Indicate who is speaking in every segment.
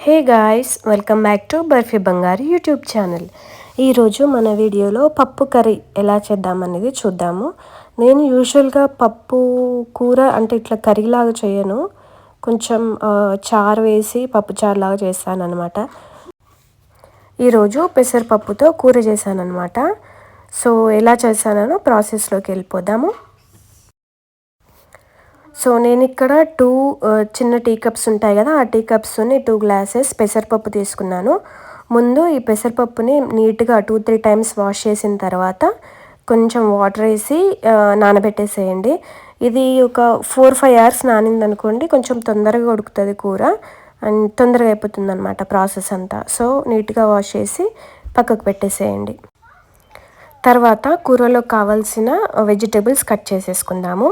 Speaker 1: Hey guys, welcome back to barfi బంగారు YouTube channel. ఈరోజు మన వీడియోలో పప్పు కర్రీ ఎలా చేద్దామనేది చూద్దాము. నేను యూజువల్గా పప్పు కూర అంటే ఇట్లా కర్రీలాగా చేయను, కొంచెం చారు వేసి పప్పు చారులాగా చేస్తాను అనమాట. ఈరోజు పెసరపప్పుతో కూర చేశాను అనమాట. సో ఎలా చేశానో ప్రాసెస్లోకి వెళ్ళిపోదాము. సో నేను ఇక్కడ 2 చిన్న టీ కప్స్ ఉంటాయి కదా, ఆ టీ కప్స్ని 2 గ్లాసెస్ పెసరపప్పు తీసుకున్నాను. ముందు ఈ పెసరపప్పుని నీట్గా 2-3 టైమ్స్ వాష్ చేసిన తర్వాత కొంచెం వాటర్ వేసి నానబెట్టేసేయండి. ఇది ఒక 4-5 అవర్స్ నానిందనుకోండి, కొంచెం తొందరగా ఉడుకుతుంది కూర అండ్ తొందరగా అయిపోతుంది అనమాట ప్రాసెస్ అంతా. సో నీట్గా వాష్ చేసి పక్కకు పెట్టేసేయండి. తర్వాత కూరలో కావాల్సిన వెజిటేబుల్స్ కట్ చేసేసుకుందాము.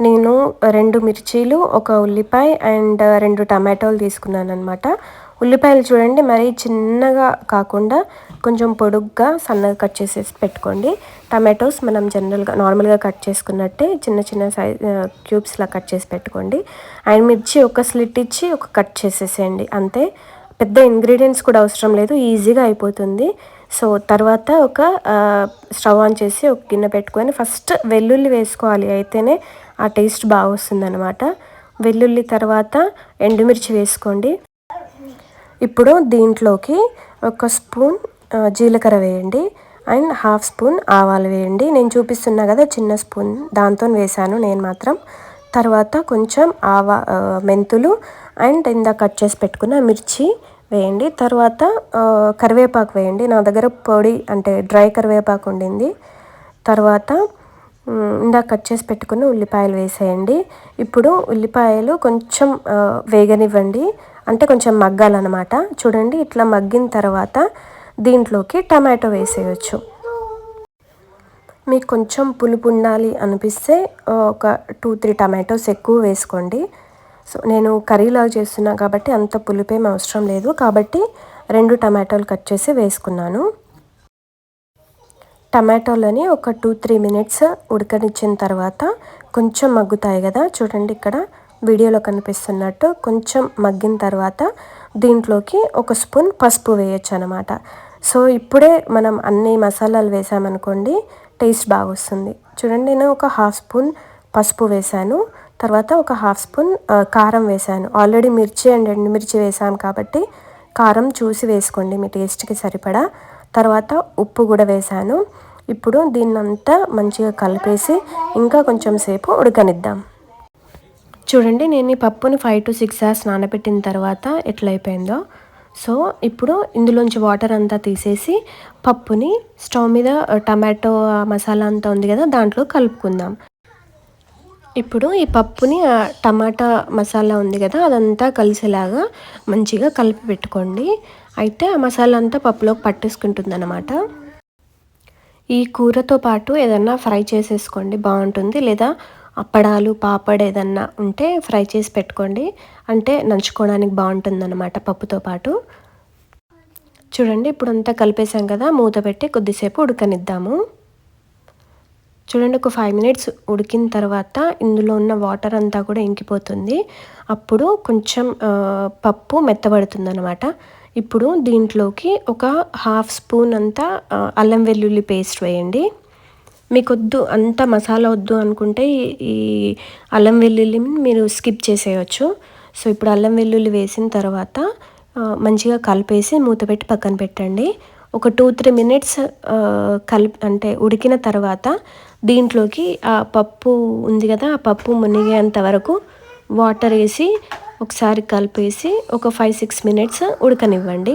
Speaker 1: నేను 2 మిర్చీలు, 1 ఉల్లిపాయ అండ్ 2 టమాటోలు తీసుకున్నాను అనమాట. ఉల్లిపాయలు చూడండి, మరీ చిన్నగా కాకుండా కొంచెం పొడుగ్గా సన్నగా కట్ చేసేసి పెట్టుకోండి. టమాటోస్ మనం నార్మల్గా కట్ చేసుకున్నట్టే చిన్న చిన్న క్యూబ్స్లా కట్ చేసి పెట్టుకోండి. అండ్ మిర్చి ఒక స్లిట్ ఇచ్చి ఒక కట్ చేసేసేయండి అంతే. పెద్ద ఇంగ్రీడియంట్స్ కూడా అవసరం లేదు, ఈజీగా అయిపోతుంది. సో తర్వాత ఒక స్టవ్ ఆన్ చేసి ఒక గిన్నె పెట్టుకొని ఫస్ట్ వెల్లుల్లి వేసుకోవాలి, అయితేనే ఆ టేస్ట్ బాగా వస్తుంది అనమాట. వెల్లుల్లి తర్వాత ఎండుమిర్చి వేసుకోండి. ఇప్పుడు దీంట్లోకి 1 స్పూన్ జీలకర్ర వేయండి అండ్ 1/2 స్పూన్ ఆవాలు వేయండి. నేను చూపిస్తున్నా కదా చిన్న స్పూన్, దాంతో వేసాను నేను మాత్రం. తర్వాత కొంచెం మెంతులు అండ్ ఇందాక కట్ చేసి పెట్టుకున్న మిర్చి వేయండి. తర్వాత కరివేపాకు వేయండి. నా దగ్గర పొడి అంటే డ్రై కరివేపాకు ఉండింది. తర్వాత ఇందాక కట్ చేసి పెట్టుకున్న ఉల్లిపాయలు వేసేయండి. ఇప్పుడు ఉల్లిపాయలు కొంచెం వేగనివ్వండి, అంటే కొంచెం మగ్గాలన్నమాట. చూడండి, ఇట్లా మగ్గిన తర్వాత దీంట్లోకి టమాటో వేసేయచ్చు. మీకు కొంచెం పులుపు ఉండాలి అనిపిస్తే ఒక 2-3 టమాటోస్ ఎక్కువ వేసుకోండి. సో నేను కర్రీలాగా చేస్తున్నా కాబట్టి అంత పులుపేం అవసరం లేదు, కాబట్టి 2 టమాటోలు కట్ చేసి వేసుకున్నాను. టమాటోలని ఒక 2-3 మినిట్స్ ఉడకనిచ్చిన తర్వాత కొంచెం మగ్గుతాయి కదా, చూడండి ఇక్కడ వీడియోలో కనిపిస్తున్నట్టు కొంచెం మగ్గిన తర్వాత దీంట్లోకి 1 స్పూన్ పసుపు వేయచ్చు అనమాట. సో ఇప్పుడే మనం అన్ని మసాలాలు వేసామనుకోండి, టేస్ట్ బాగా వస్తుంది. చూడండి, నేను ఒక 1/2 స్పూన్ పసుపు వేసాను. తర్వాత ఒక 1/2 స్పూన్ కారం వేసాను. ఆల్రెడీ మిర్చి అండ్ ఎండుమిర్చి వేసాం కాబట్టి కారం చూసి వేసుకోండి మీ టేస్ట్కి సరిపడా. తర్వాత ఉప్పు కూడా వేసాను. ఇప్పుడు దీన్నంతా మంచిగా కలిపేసి ఇంకా కొంచెం సేపు ఉడకనిద్దాం. చూడండి, నేను ఈ పప్పుని 5-6 అవర్స్ నానబెట్టిన తర్వాత ఎట్లయిపోయిందో. సో ఇప్పుడు ఇందులోంచి వాటర్ అంతా తీసేసి పప్పుని స్టవ్ మీద టమాటో మసాలా అంతా ఉంది కదా దాంట్లో కలుపుకుందాం. ఇప్పుడు ఈ పప్పుని టమాటా మసాలా ఉంది కదా అదంతా కలిసేలాగా మంచిగా కలిపి పెట్టుకోండి. అయితే ఆ మసాలా అంతా పప్పులోకి పట్టేసుకుంటుంది అన్నమాట. ఈ కూరతో పాటు ఏదన్నా ఫ్రై చేసేసుకోండి, బాగుంటుంది. లేదా అప్పడాలు, పాపడ్ ఏదన్నా ఉంటే ఫ్రై చేసి పెట్టుకోండి, అంటే నంచుకోవడానికి బాగుంటుంది అన్నమాట పప్పుతో పాటు. చూడండి, ఇప్పుడు అంతా కలిపేసాం కదా, మూత పెట్టి కొద్దిసేపు ఉడకనిద్దాము. చూడండి, ఒక 5 మినిట్స్ ఉడికిన తర్వాత ఇందులో ఉన్న వాటర్ అంతా కూడా ఇంకిపోతుంది. అప్పుడు కొంచెం పప్పు మెత్తబడుతుంది అనమాట. ఇప్పుడు దీంట్లోకి ఒక 1/2 స్పూన్ అంతా అల్లం వెల్లుల్లి పేస్ట్ వేయండి. మీకు వద్దు అంత మసాలా వద్దు అనుకుంటే ఈ అల్లం వెల్లుల్లిని మీరు స్కిప్ చేసేయచ్చు. సో ఇప్పుడు అల్లం వెల్లుల్లి వేసిన తర్వాత మంచిగా కలిపేసి మూత పెట్టి పక్కన పెట్టండి. ఒక 2-3 మినిట్స్ అంటే ఉడికిన తర్వాత దీంట్లోకి ఆ పప్పు ఉంది కదా, ఆ పప్పు మునిగేంత వరకు వాటర్ వేసి ఒకసారి కలిపేసి ఒక 5-6 మినిట్స్ ఉడకనివ్వండి.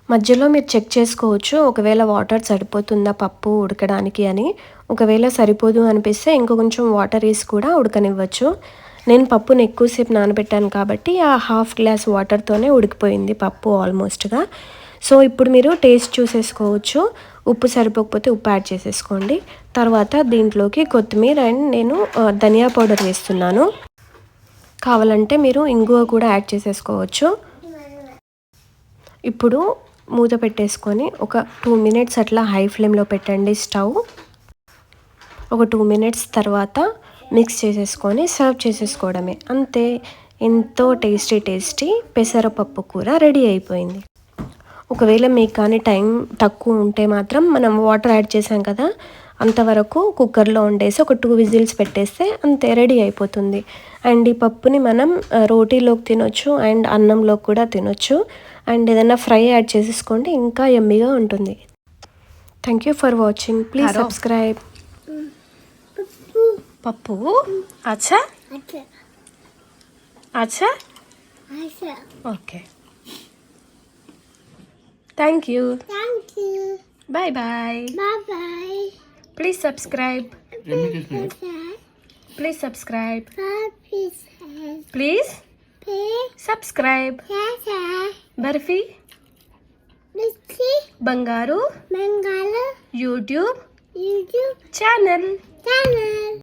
Speaker 1: మధ్యలో మీరు చెక్ చేసుకోవచ్చు, ఒకవేళ వాటర్ సరిపోతుందా పప్పు ఉడకడానికి అని. ఒకవేళ సరిపోదు అనిపిస్తే ఇంకో కొంచెం వాటర్ వేసి కూడా ఉడకనివ్వచ్చు. నేను పప్పుని ఎక్కువసేపు నానబెట్టాను కాబట్టి ఆ 1/2 గ్లాస్ వాటర్తోనే ఉడికిపోయింది పప్పు ఆల్మోస్ట్గా. సో ఇప్పుడు మీరు టేస్ట్ చూసేసుకోవచ్చు, ఉప్పు సరిపోకపోతే ఉప్పు యాడ్ చేసేసుకోండి. తర్వాత దీంట్లోకి కొత్తిమీర అండ్ నేను ధనియా పౌడర్ వేస్తున్నాను. కావాలంటే మీరు ఇంగువ కూడా యాడ్ చేసేసుకోవచ్చు. ఇప్పుడు మూత పెట్టేసుకొని ఒక 2 మినిట్స్ అట్లా హై ఫ్లేమ్లో పెట్టండి స్టవ్. ఒక 2 మినిట్స్ తర్వాత మిక్స్ చేసేసుకొని సర్వ్ చేసేసుకోవడమే, అంతే. ఎంతో టేస్టీ పెసరపప్పు కూర రెడీ అయిపోయింది. ఒకవేళ మీకు కానీ టైం తక్కువ ఉంటే మాత్రం మనం వాటర్ యాడ్ చేసాం కదా, అంతవరకు కుక్కర్లో వండేసి ఒక 2 విజిల్స్ పెట్టేస్తే అంతే, రెడీ అయిపోతుంది. అండ్ ఈ పప్పుని మనం రోటీలోకి తినొచ్చు అండ్ అన్నంలోకి కూడా తినొచ్చు. అండ్ ఏదైనా ఫ్రై యాడ్ చేసేసుకోండి, ఇంకా యమ్మీగా ఉంటుంది. Thank you for watching. Please subscribe. పప్పు అచ్చా అచ్చా okay. Thank you. Bye bye. Please subscribe. Please subscribe. Please subscribe. Barfi Bangaru YouTube channel.